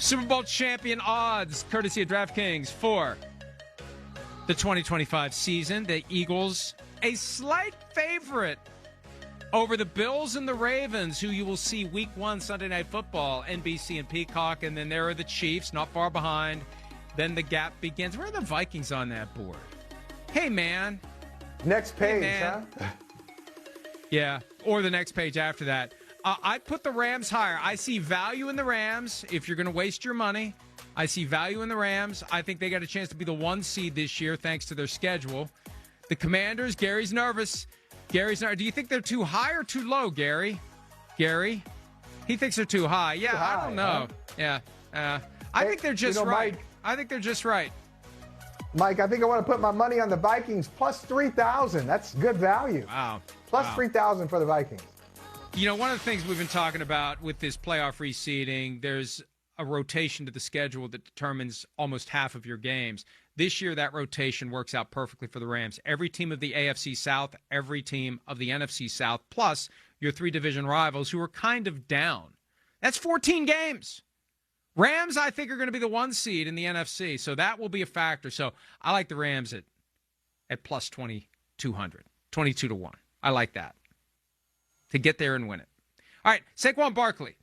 Super Bowl champion odds, courtesy of DraftKings, for the 2025 season. The Eagles, a slight favorite over the Bills and the Ravens, who you will see Week 1 Sunday Night Football, NBC and Peacock. And then there are the Chiefs, not far behind. Then the gap begins. Where are the Vikings on that board? Hey, man. Next page, man. huh? Yeah, or the next page after that. I'd put the Rams higher. I see value in the Rams if you're going to waste your money. I see value in the Rams. I think they got a chance to be the 1 seed this year thanks to their schedule. The Commanders, Gary's nervous. Do you think they're too high or too low, Gary? Gary? He thinks they're too high. Yeah, I don't know. Huh? Yeah. I think they're just right. Mike, I think they're just right. Mike, I think I want to put my money on the Vikings plus 3,000. That's good value. Wow. Plus 3,000 for the Vikings. You know, one of the things we've been talking about with this playoff reseeding, there's a rotation to the schedule that determines almost half of your games. This year, that rotation works out perfectly for the Rams. Every team of the AFC South, every team of the NFC South, plus your 3 division rivals who are kind of down. That's 14 games. Rams, I think, are going to be the 1 seed in the NFC, so that will be a factor. So I like the Rams at plus 2,200, 22 to 1. I like that, to get there and win it. All right, Saquon Barkley.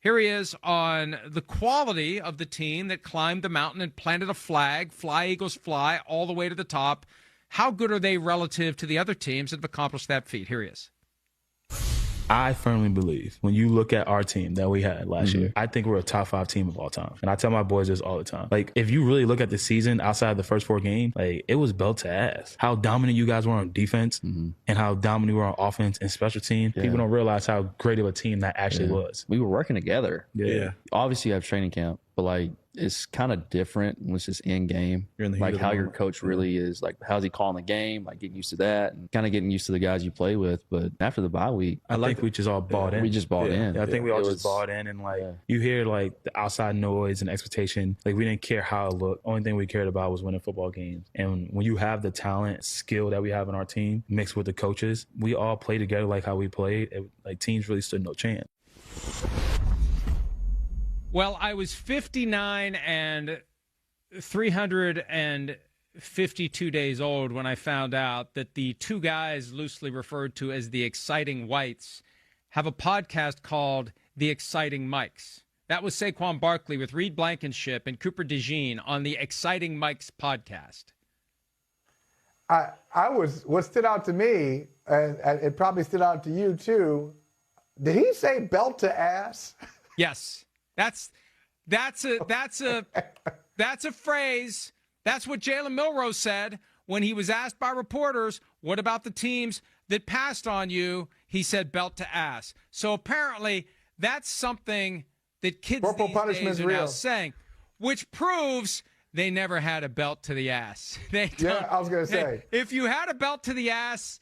Here he is on the quality of the team that climbed the mountain and planted a flag, fly, Eagles, fly, all the way to the top. How good are they relative to the other teams that have accomplished that feat? Here he is. I firmly believe when you look at our team that we had last year, I think we're a top 5 team of all time. And I tell my boys this all the time. Like, if you really look at the season outside the first 4 games, like, it was belt to ass. How dominant you guys were on defense and how dominant we were on offense and special team. Yeah. People don't realize how great of a team that actually was. We were working together. Yeah. Obviously, you have training camp, but, like, it's kind of different when it's just in game. Like how your coach really is, like how's he calling the game, like getting used to that and kind of getting used to the guys you play with. But after the bye week, I think we just all bought in. We just bought in. Yeah, I think we all just bought in, and like you hear like the outside noise and expectation. Like we didn't care how it looked. Only thing we cared about was winning football games. And when you have the talent, skill that we have in our team mixed with the coaches, we all play together like how we played. Like teams really stood no chance. Well, I was 59 and 352 days old when I found out that the 2 guys loosely referred to as the Exciting Whites have a podcast called The Exciting Mikes. That was Saquon Barkley with Reed Blankenship and Cooper DeJean on the Exciting Mikes podcast. What stood out to me, and it probably stood out to you too, did he say belt to ass? Yes. That's a phrase. That's what Jalen Milroe said when he was asked by reporters, what about the teams that passed on you? He said belt to ass. So apparently that's something that kids Corporal these punishment's days are now real. saying, which proves they never had a belt to the ass. Yeah, I was going to say. If you had a belt to the ass,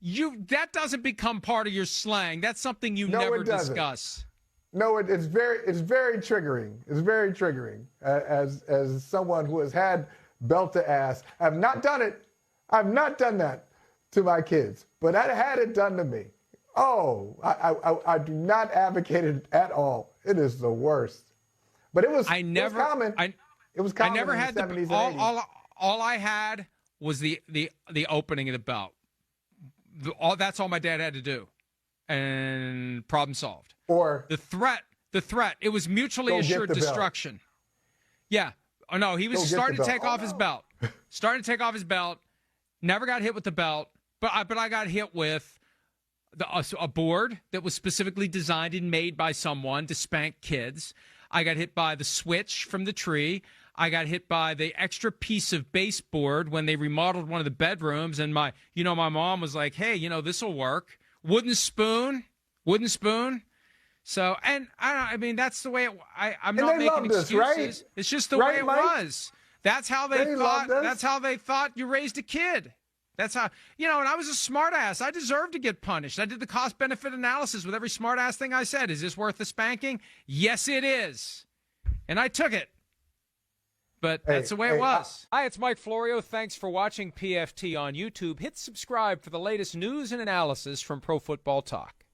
that doesn't become part of your slang. That's something you never discuss. No, it's very triggering. It's very triggering. As someone who has had belt to ass, I've not done it. I've not done that to my kids, but I had it done to me. Oh, I do not advocate it at all. It is the worst. But it was common. It was common. I never had in the 70s and 80s. All I had was the opening of the belt. That's all my dad had to do, and problem solved. Or the threat. It was mutually assured destruction. Yeah. Oh no, he was starting to take off his belt. Starting to take off his belt. Never got hit with the belt, but I got hit with a board that was specifically designed and made by someone to spank kids. I got hit by the switch from the tree. I got hit by the extra piece of baseboard when they remodeled one of the bedrooms, and my mom was like, "Hey, this will work." Wooden spoon. So, and I mean, that's the way I'm not making excuses. Right? It's just the way it Mike? was. That's how they thought. That's how they thought you raised a kid. That's how, and I was a smartass. I deserved to get punished. I did the cost-benefit analysis with every smartass thing I said. Is this worth the spanking? Yes, it is. And I took it. But that's the way it was. Hi, it's Mike Florio. Thanks for watching PFT on YouTube. Hit subscribe for the latest news and analysis from Pro Football Talk.